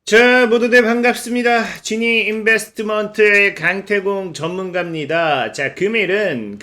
자, 모두들 반갑습니다. 지니 인베스트먼트의 강태공 전문가입니다. 자, 금일은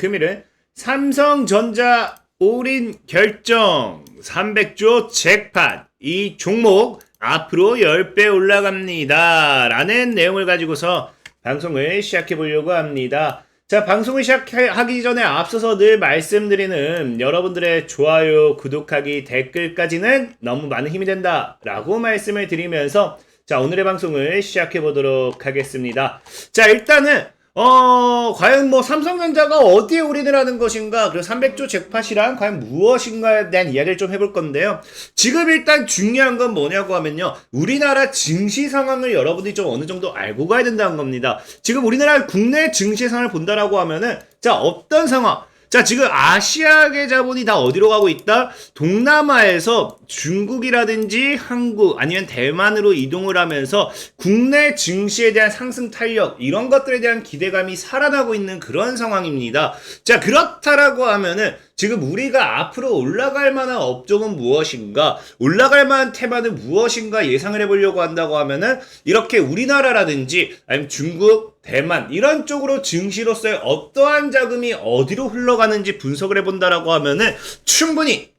삼성전자 올인 결정 300조 잭팟 이 종목 앞으로 10배 올라갑니다. 라는 내용을 가지고서 방송을 시작해 보려고 합니다. 자, 방송을 시작하기 전에 앞서서 늘 말씀드리는 여러분들의 좋아요, 구독하기, 댓글까지는 너무 많은 힘이 된다 라고 말씀을 드리면서 자, 오늘의 방송을 시작해 보도록 하겠습니다. 자, 일단은 과연 뭐 삼성전자가 어디에 올인을 하는 것인가, 그리고 300조 잭팟이란 과연 무엇인가에 대한 이야기를 좀 해볼 건데요. 지금 일단 중요한 건 뭐냐고 하면요, 우리나라 증시 상황을 여러분들이 좀 어느 정도 알고 가야 된다는 겁니다. 지금 우리나라 국내 증시 상황을 본다라고 하면은 자, 어떤 상황? 자, 지금 아시아계 자본이 다 어디로 가고 있다? 동남아에서 중국이라든지 한국 아니면 대만으로 이동을 하면서 국내 증시에 대한 상승 탄력 이런 것들에 대한 기대감이 살아나고 있는 그런 상황입니다. 자, 그렇다라고 하면은 지금 우리가 앞으로 올라갈 만한 업종은 무엇인가, 올라갈 만한 테마는 무엇인가 예상을 해보려고 한다고 하면은 이렇게 우리나라라든지 아니면 중국, 대만 이런 쪽으로 증시로서의 어떠한 자금이 어디로 흘러가는지 분석을 해본다라고 하면은 충분히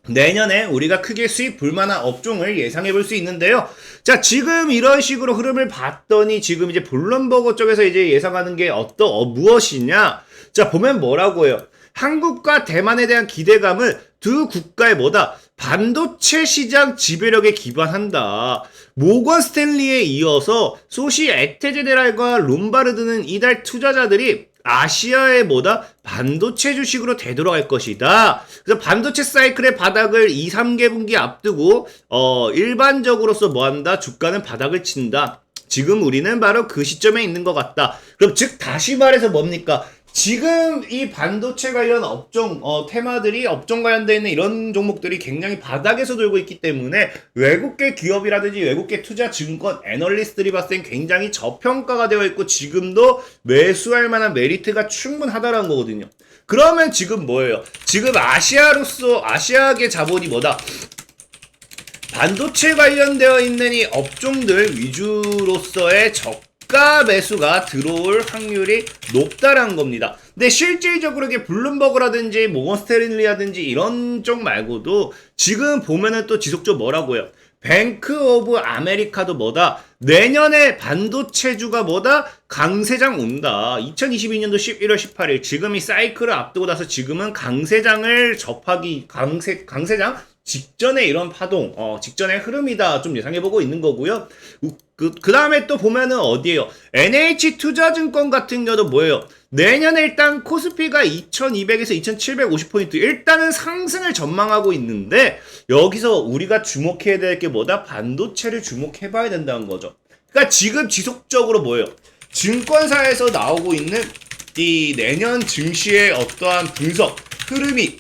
내년에 우리가 크게 수익 볼만한 업종을 예상해 볼 수 있는데요. 자, 지금 이런 식으로 흐름을 봤더니 지금 이제 블룸버그 쪽에서 이제 예상하는 게 무엇이냐? 자, 보면 뭐라고 해요? 한국과 대만에 대한 기대감을 두 국가의 뭐다? 반도체 시장 지배력에 기반한다. 모건 스탠리에 이어서 소시 에테제네랄과 롬바르드는 이달 투자자들이 아시아의 뭐다? 반도체 주식으로 되돌아갈 것이다. 그래서 반도체 사이클의 바닥을 2, 3개분기 앞두고 일반적으로서 뭐한다? 주가는 바닥을 친다. 지금 우리는 바로 그 시점에 있는 것 같다. 그럼 즉 다시 말해서 뭡니까? 지금 이 반도체 관련 업종, 테마들이 업종 관련되어 있는 이런 종목들이 굉장히 바닥에서 돌고 있기 때문에 외국계 기업이라든지 외국계 투자 증권 애널리스트들이 봤을 땐 굉장히 저평가가 되어 있고 지금도 매수할 만한 메리트가 충분하다라는 거거든요. 그러면 지금 뭐예요? 지금 아시아계 자본이 뭐다? 반도체 관련되어 있는 이 업종들 위주로서의 저가 매수가 들어올 확률이 높다라는 겁니다. 근데 실질적으로 이게 블룸버그라든지 모건스탠리라든지 이런 쪽 말고도 지금 보면은 또 지속적으로 뭐라고 해요? 뱅크 오브 아메리카도 뭐다? 내년에 반도체주가 뭐다? 강세장 온다. 2022년도 11월 18일 지금 이 사이클을 앞두고 나서 지금은 강세장을 강세장 직전에 이런 파동, 직전의 흐름이다 좀 예상해보고 있는 거고요. 그 다음에 또 보면은 어디에요? NH투자증권 같은 경우도 뭐예요? 내년에 일단 코스피가 2200에서 2750포인트 일단은 상승을 전망하고 있는데 여기서 우리가 주목해야 될 게 뭐다? 반도체를 주목해봐야 된다는 거죠. 그러니까 지금 지속적으로 뭐예요? 증권사에서 나오고 있는 이 내년 증시의 어떠한 분석, 흐름이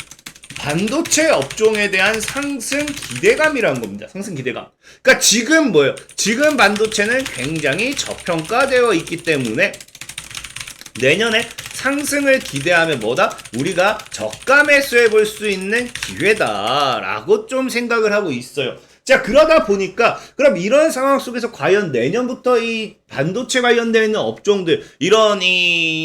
반도체 업종에 대한 상승 기대감이라는 겁니다. 상승 기대감. 그러니까 지금 뭐예요? 지금 반도체는 굉장히 저평가되어 있기 때문에 내년에 상승을 기대하면 뭐다? 우리가 저가 매수해 볼 수 있는 기회다라고 좀 생각을 하고 있어요. 자, 그러다 보니까 그럼 이런 상황 속에서 과연 내년부터 이 반도체 관련되어 있는 업종들 이런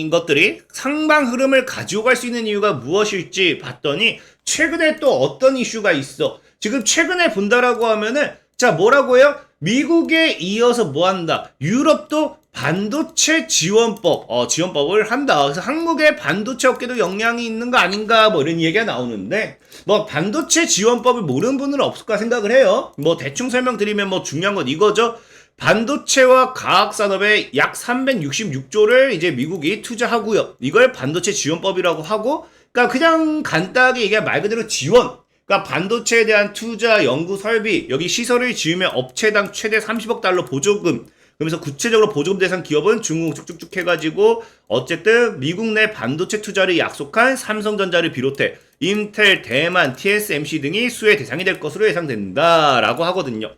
것들이 상방 흐름을 가지고 갈 수 있는 이유가 무엇일지 봤더니 최근에 또 어떤 이슈가 있어. 지금 최근에 본다라고 하면은 자, 뭐라고 해요? 미국에 이어서 뭐 한다? 유럽도 반도체 지원법을 한다. 그래서 한국의 반도체 업계도 영향이 있는 거 아닌가 뭐 이런 얘기가 나오는데 뭐 반도체 지원법을 모르는 분은 없을까 생각을 해요. 뭐 대충 설명드리면 뭐 중요한 건 이거죠. 반도체와 과학산업에 약 366조를 이제 미국이 투자하고요. 이걸 반도체 지원법이라고 하고, 그러니까 그냥 간단하게 얘기하면 말 그대로 지원. 그러니까 반도체에 대한 투자, 연구, 설비, 여기 시설을 지으면 업체당 최대 30억 달러 보조금. 그러면서 구체적으로 보조금 대상 기업은 중국 쭉쭉쭉 해가지고 어쨌든 미국 내 반도체 투자를 약속한 삼성전자를 비롯해 인텔, 대만, TSMC 등이 수혜 대상이 될 것으로 예상된다라고 하거든요.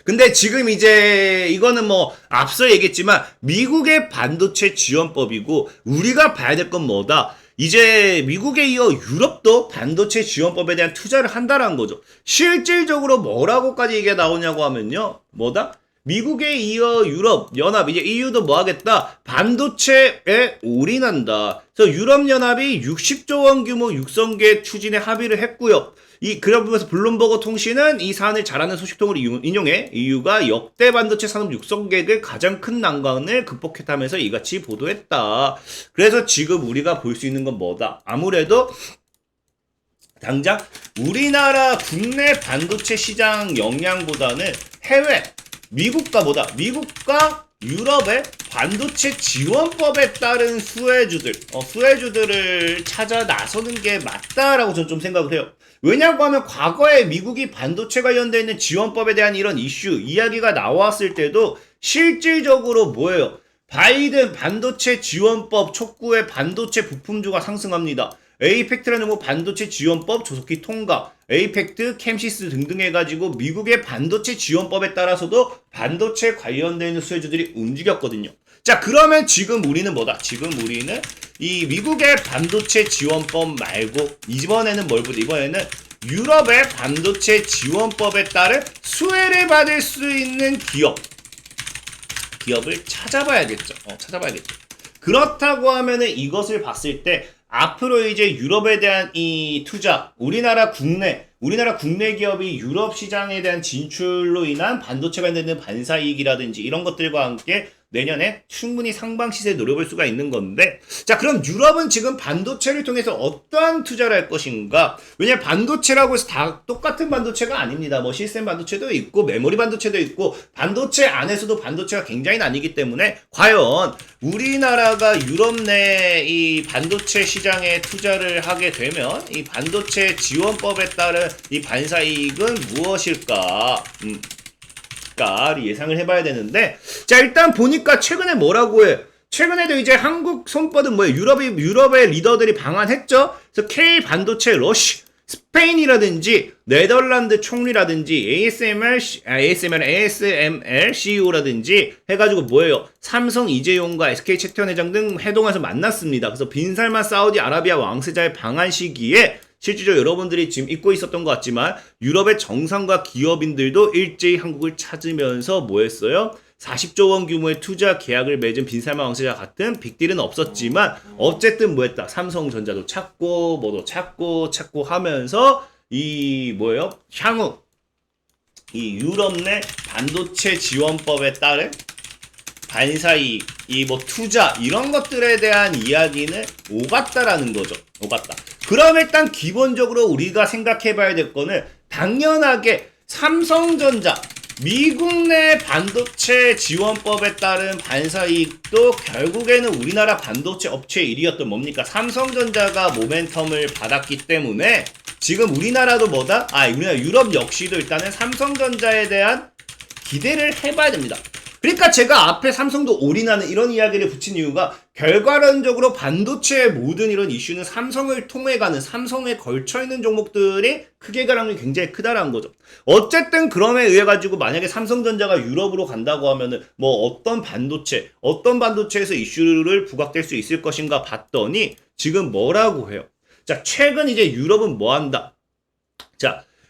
근데 지금 이제 이거는 뭐 앞서 얘기했지만 미국의 반도체 지원법이고 우리가 봐야 될 건 뭐다? 이제 미국에 이어 유럽도 반도체 지원법에 대한 투자를 한다는 거죠. 실질적으로 뭐라고까지 이게 나오냐고 하면요. 뭐다? 미국에 이어 유럽 연합 이제 EU도 뭐 하겠다? 반도체에 올인한다. 그래서 유럽 연합이 60조 원 규모 육성계 추진에 합의를 했고요. 그러면서 블룸버그 통신은 이 사안을 잘하는 소식통을 인용해 EU가 역대 반도체 산업 육성 계획의 가장 큰 난관을 극복했다면서 이같이 보도했다. 그래서 지금 우리가 볼 수 있는 건 뭐다? 아무래도 당장 우리나라 국내 반도체 시장 역량보다는 해외 미국과 유럽의 반도체 지원법에 따른 수혜주들을 찾아 나서는 게 맞다라고 저는 좀 생각을 해요. 왜냐고 하면 과거에 미국이 반도체 관련되어 있는 지원법에 대한 이런 이야기가 나왔을 때도 실질적으로 뭐예요? 바이든 반도체 지원법 촉구에 반도체 부품주가 상승합니다. 에이펙트라는 뭐 반도체 지원법 조속히 통과, 에이펙트, 캠시스 등등 해가지고 미국의 반도체 지원법에 따라서도 반도체 관련된 수혜주들이 움직였거든요. 자, 그러면 지금 우리는 뭐다? 지금 우리는 이 미국의 반도체 지원법 말고 이번에는 뭘 보자? 이번에는 유럽의 반도체 지원법에 따른 수혜를 받을 수 있는 기업을 찾아봐야겠죠. 찾아봐야겠죠. 그렇다고 하면은 이것을 봤을 때 앞으로 이제 유럽에 대한 이 투자, 우리나라 국내 기업이 유럽 시장에 대한 진출로 인한 반도체 관련된 반사이익이라든지 이런 것들과 함께 내년에 충분히 상방 시세에 노려볼 수가 있는 건데, 자, 그럼 유럽은 지금 반도체를 통해서 어떠한 투자를 할 것인가? 왜냐면 반도체라고 해서 다 똑같은 반도체가 아닙니다. 뭐 시스템 반도체도 있고 메모리 반도체도 있고 반도체 안에서도 반도체가 굉장히 나뉘기 때문에 과연 우리나라가 유럽 내 이 반도체 시장에 투자를 하게 되면 이 반도체 지원법에 따른 이 반사이익은 무엇일까? 를 예상을 해봐야 되는데, 자, 일단 보니까 최근에 뭐라고 해? 최근에도 이제 한국 손뻗은 뭐예요? 유럽의 리더들이 방한했죠? 그래서 K 반도체 러쉬, 스페인이라든지 네덜란드 총리라든지 ASML CEO라든지 해가지고 뭐예요? 삼성 이재용과 SK 최태원 회장 등 회동에서 만났습니다. 그래서 빈살만 사우디아라비아 왕세자의 방한 시기에 실질적으로 여러분들이 지금 잊고 있었던 것 같지만 유럽의 정상과 기업인들도 일제히 한국을 찾으면서 뭐 했어요? 40조 원 규모의 투자 계약을 맺은 빈살만 왕세자 같은 빅딜은 없었지만 어쨌든 뭐 했다? 삼성전자도 찾고 뭐도 찾고 하면서 이 뭐예요? 향후 이 유럽 내 반도체 지원법에 따른 반사이익, 이 뭐 투자 이런 것들에 대한 이야기는 오갔다라는 거죠. 오갔다. 그럼 일단 기본적으로 우리가 생각해봐야 될 거는 당연하게 삼성전자, 미국 내 반도체 지원법에 따른 반사이익도 결국에는 우리나라 반도체 업체 1위였던 뭡니까? 삼성전자가 모멘텀을 받았기 때문에 지금 우리나라도 뭐다? 우리나라 유럽 역시도 일단은 삼성전자에 대한 기대를 해봐야 됩니다. 그러니까 제가 앞에 삼성도 올인하는 이런 이야기를 붙인 이유가 결과론적으로 반도체의 모든 이런 이슈는 삼성을 통해 가는, 삼성에 걸쳐있는 종목들이 크게 가는 게 굉장히 크다라는 거죠. 어쨌든 그럼에 의해 가지고 만약에 삼성전자가 유럽으로 간다고 하면은 뭐 어떤 반도체에서 이슈를 부각될 수 있을 것인가 봤더니 지금 뭐라고 해요? 자, 최근 이제 유럽은 뭐 한다?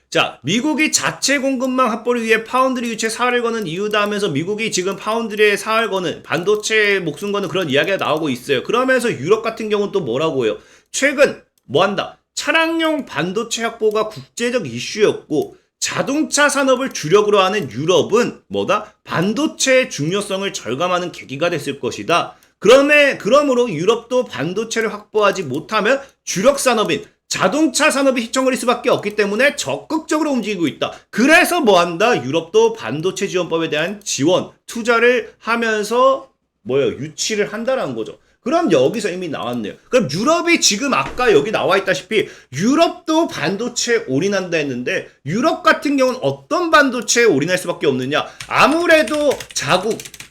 자, 미국이 자체 공급망 확보를 위해 파운드리 유치에 사활을 거는 이유다 하면서 미국이 지금 파운드리에 사활 거는 반도체에 목숨 거는 그런 이야기가 나오고 있어요. 그러면서 유럽 같은 경우는 또 뭐라고 해요? 최근 뭐 한다? 차량용 반도체 확보가 국제적 이슈였고 자동차 산업을 주력으로 하는 유럽은 뭐다? 반도체의 중요성을 절감하는 계기가 됐을 것이다. 그러므로 유럽도 반도체를 확보하지 못하면 주력 산업인 자동차 산업이 휘청거릴 수밖에 없기 때문에 적극적으로 움직이고 있다. 그래서 뭐 한다? 유럽도 반도체 지원법에 대한 지원, 투자를 하면서 유치를 한다라는 거죠. 그럼 여기서 이미 나왔네요. 그럼 유럽이 지금 아까 여기 나와 있다시피 유럽도 반도체에 올인한다 했는데 유럽 같은 경우는 어떤 반도체에 올인할 수밖에 없느냐? 아무래도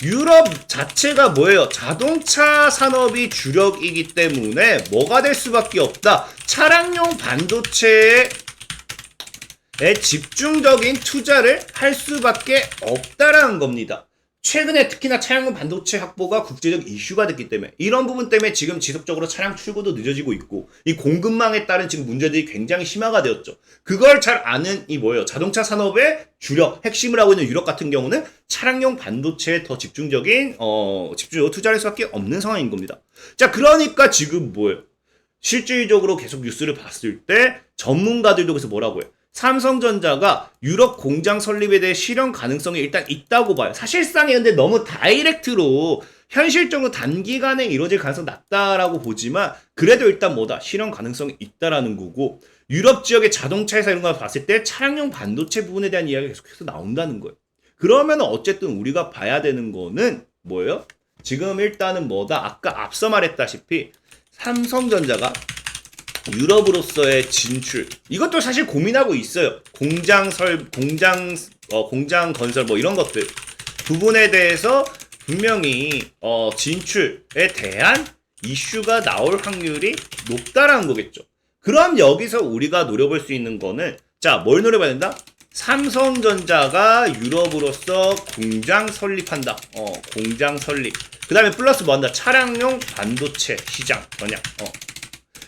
유럽 자체가 자동차 산업이 주력이기 때문에 뭐가 될 수밖에 없다. 차량용 반도체에 집중적인 투자를 할 수밖에 없다라는 겁니다. 최근에 특히나 차량용 반도체 확보가 국제적 이슈가 됐기 때문에 이런 부분 때문에 지금 지속적으로 차량 출고도 늦어지고 있고 이 공급망에 따른 지금 문제들이 굉장히 심화가 되었죠. 그걸 잘 아는 이 뭐예요? 자동차 산업의 주력, 핵심을 하고 있는 유럽 같은 경우는 차량용 반도체에 더 집중적으로 투자할 수밖에 없는 상황인 겁니다. 자, 그러니까 지금 뭐예요? 실질적으로 계속 뉴스를 봤을 때 전문가들도 그래서 뭐라고 해요? 삼성전자가 유럽 공장 설립에 대해 실현 가능성이 일단 있다고 봐요. 사실상에 근데 너무 다이렉트로 현실적으로 단기간에 이루어질 가능성이 낮다라고 보지만 그래도 일단 뭐다? 실현 가능성이 있다라는 거고 유럽 지역의 자동차 회사 이런 걸 봤을 때 차량용 반도체 부분에 대한 이야기가 계속해서 나온다는 거예요. 그러면 어쨌든 우리가 봐야 되는 거는 뭐예요? 지금 일단은 뭐다? 아까 앞서 말했다시피 삼성전자가 유럽으로서의 진출 이것도 사실 고민하고 있어요. 공장 건설 뭐 이런 것들 부분에 대해서 분명히 진출에 대한 이슈가 나올 확률이 높다라는 거겠죠. 그럼 여기서 우리가 노려볼 수 있는 거는 자, 뭘 노려봐야 된다? 삼성전자가 유럽으로서 공장 설립한다. 공장 설립. 그 다음에 플러스 뭐 한다? 차량용 반도체 시장 전략.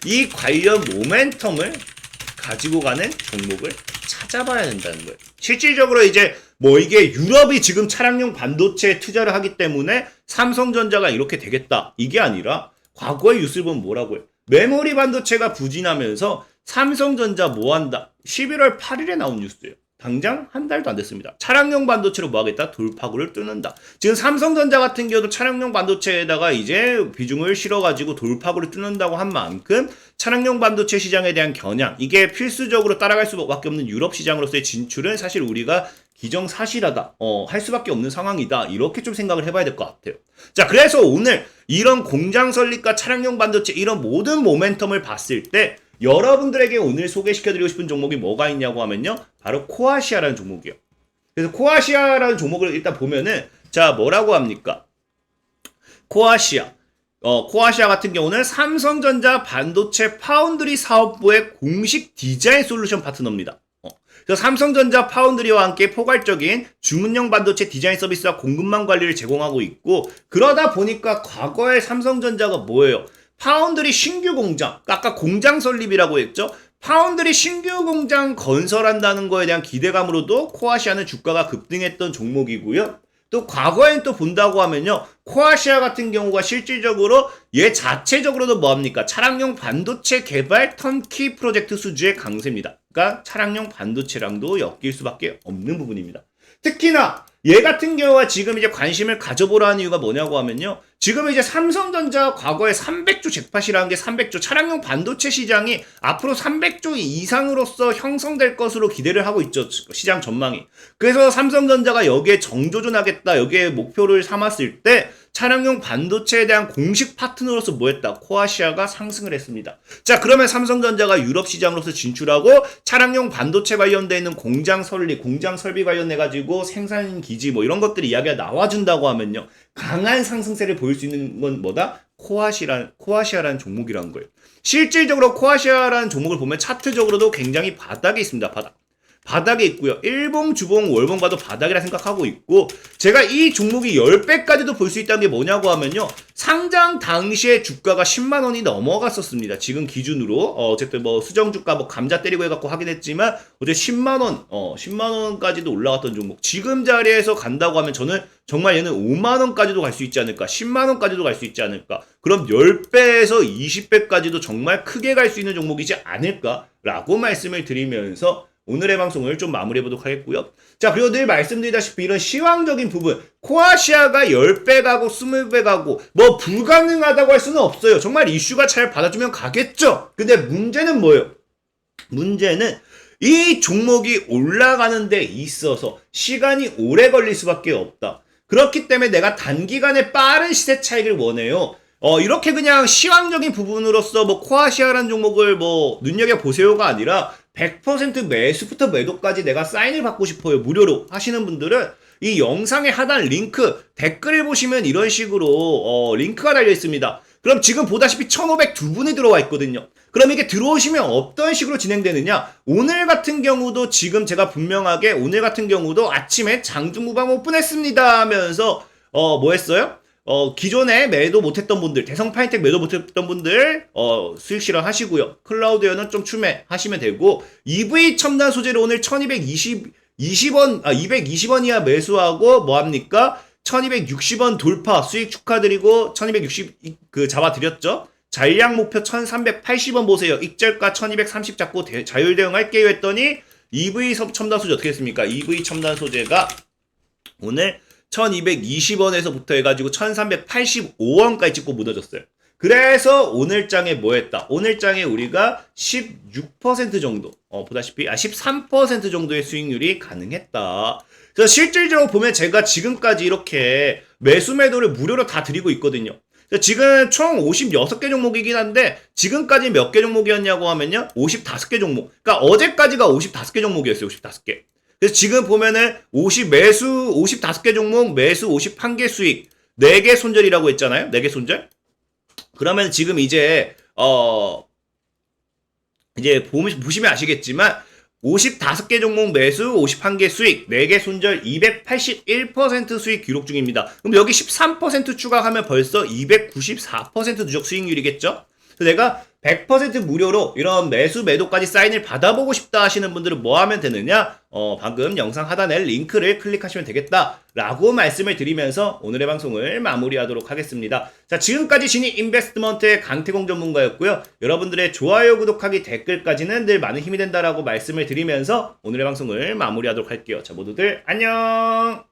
이 관련 모멘텀을 가지고 가는 종목을 찾아봐야 된다는 거예요. 실질적으로 이제 뭐 이게 유럽이 지금 차량용 반도체에 투자를 하기 때문에 삼성전자가 이렇게 되겠다. 이게 아니라 과거의 뉴스를 보면 뭐라고 해요? 메모리 반도체가 부진하면서 삼성전자 뭐 한다? 11월 8일에 나온 뉴스예요. 당장 한 달도 안 됐습니다. 차량용 반도체로 뭐 하겠다? 돌파구를 뚫는다. 지금 삼성전자 같은 경우도 차량용 반도체에다가 이제 비중을 실어가지고 돌파구를 뚫는다고 한 만큼 차량용 반도체 시장에 대한 겨냥, 이게 필수적으로 따라갈 수밖에 없는 유럽 시장으로서의 진출은 사실 우리가 기정사실하다, 할 수밖에 없는 상황이다. 이렇게 좀 생각을 해봐야 될 것 같아요. 자, 그래서 오늘 이런 공장 설립과 차량용 반도체 이런 모든 모멘텀을 봤을 때 여러분들에게 오늘 소개시켜드리고 싶은 종목이 뭐가 있냐고 하면요. 바로 코아시아라는 종목이요. 그래서 코아시아라는 종목을 일단 보면은 자, 뭐라고 합니까? 코아시아 같은 경우는 삼성전자 반도체 파운드리 사업부의 공식 디자인 솔루션 파트너입니다. 그래서 삼성전자 파운드리와 함께 포괄적인 주문형 반도체 디자인 서비스와 공급망 관리를 제공하고 있고 그러다 보니까 과거에 삼성전자가 뭐예요? 파운드리 신규 공장, 아까 공장 설립이라고 했죠? 파운드리 신규 공장 건설한다는 거에 대한 기대감으로도 코아시아는 주가가 급등했던 종목이고요. 또 과거엔 또 본다고 하면요. 코아시아 같은 경우가 실질적으로 얘 자체적으로도 뭐합니까? 차량용 반도체 개발 턴키 프로젝트 수주의 강세입니다. 그러니까 차량용 반도체랑도 엮일 수밖에 없는 부분입니다. 특히나 얘 같은 경우가 지금 이제 관심을 가져보라는 이유가 뭐냐고 하면요. 지금 이제 삼성전자 과거에 300조 잭팟이라는 게 300조 차량용 반도체 시장이 앞으로 300조 이상으로서 형성될 것으로 기대를 하고 있죠. 시장 전망이. 그래서 삼성전자가 여기에 정조준하겠다. 여기에 목표를 삼았을 때 차량용 반도체에 대한 공식 파트너로서 뭐했다? 코아시아가 상승을 했습니다. 자, 그러면 삼성전자가 유럽 시장으로서 진출하고 차량용 반도체 관련되어 있는 공장 설비 관련해가지고 생산 기지 뭐 이런 것들이 이야기가 나와준다고 하면요. 강한 상승세를 보일 수 있는 건 뭐다? 코아시아라는 종목이라는 거예요. 실질적으로 코아시아라는 종목을 보면 차트적으로도 굉장히 바닥에 있습니다. 바닥에 있고요. 일봉, 주봉, 월봉 봐도 바닥이라 생각하고 있고 제가 이 종목이 10배까지도 볼 수 있다는 게 뭐냐고 하면요. 상장 당시에 주가가 10만 원이 넘어갔었습니다. 지금 기준으로 어쨌든 뭐 수정 주가 뭐 감자 때리고 해갖고 하긴 했지만 어제 10만 원, 10만 원까지도 올라갔던 종목. 지금 자리에서 간다고 하면 저는 정말 얘는 5만 원까지도 갈 수 있지 않을까? 10만 원까지도 갈 수 있지 않을까? 그럼 10배에서 20배까지도 정말 크게 갈 수 있는 종목이지 않을까라고 말씀을 드리면서 오늘의 방송을 좀 마무리해보도록 하겠고요. 자, 그리고 늘 말씀드리다시피 이런 시황적인 부분 코아시아가 10배 가고 20배 가고 뭐 불가능하다고 할 수는 없어요. 정말 이슈가 잘 받아주면 가겠죠. 근데 문제는 뭐예요? 문제는 이 종목이 올라가는 데 있어서 시간이 오래 걸릴 수밖에 없다. 그렇기 때문에 내가 단기간에 빠른 시세 차익을 원해요. 이렇게 그냥 시황적인 부분으로서 뭐 코아시아라는 종목을 뭐 눈여겨보세요가 아니라 100% 매수부터 매도까지 내가 사인을 받고 싶어요. 무료로 하시는 분들은 이 영상의 하단 링크 댓글을 보시면 이런 식으로 링크가 달려 있습니다. 그럼 지금 보다시피 1,502분이 들어와 있거든요. 그럼 이게 들어오시면 어떤 식으로 진행되느냐? 오늘 같은 경우도 지금 제가 분명하게 오늘 같은 경우도 아침에 장중무방 오픈했습니다 하면서 뭐 했어요? 기존에 매도 못했던 분들, 대성 파인텍 매도 못했던 분들, 수익 실현하시고요. 클라우드웨어는 좀 추매하시면 되고, EV 첨단 소재를 오늘 1220원, 220원 이하 매수하고, 뭐합니까? 1260원 돌파 수익 축하드리고, 1260, 잡아드렸죠? 잔량 목표 1380원 보세요. 익절가 1230 잡고 자율 대응할게요 했더니, EV 첨단 소재 어떻게 했습니까? EV 첨단 소재가 오늘 1220원에서부터 해가지고 1385원까지 찍고 무너졌어요. 그래서 오늘 장에 뭐 했다? 오늘 장에 우리가 16% 정도, 보다시피, 13% 정도의 수익률이 가능했다. 그래서 실질적으로 보면 제가 지금까지 이렇게 매수 매도를 무료로 다 드리고 있거든요. 지금 총 56개 종목이긴 한데, 지금까지 몇 개 종목이었냐고 하면요, 55개 종목. 그러니까 어제까지가 55개 종목이었어요, 55개. 그래서 지금 보면은 매수 55개 종목, 매수 51개 수익, 4개 손절이라고 했잖아요? 4개 손절? 그러면 지금 이제 보시면 아시겠지만 55개 종목 매수, 51개 수익, 4개 손절, 281% 수익 기록 중입니다. 그럼 여기 13% 추가하면 벌써 294% 누적 수익률이겠죠? 그래서 내가 100% 무료로 이런 매수 매도까지 사인을 받아보고 싶다 하시는 분들은 뭐 하면 되느냐? 방금 영상 하단에 링크를 클릭하시면 되겠다라고 말씀을 드리면서 오늘의 방송을 마무리하도록 하겠습니다. 자, 지금까지 신입 인베스트먼트의 강태공 전문가였고요. 여러분들의 좋아요, 구독하기, 댓글까지는 늘 많은 힘이 된다라고 말씀을 드리면서 오늘의 방송을 마무리하도록 할게요. 자, 모두들 안녕!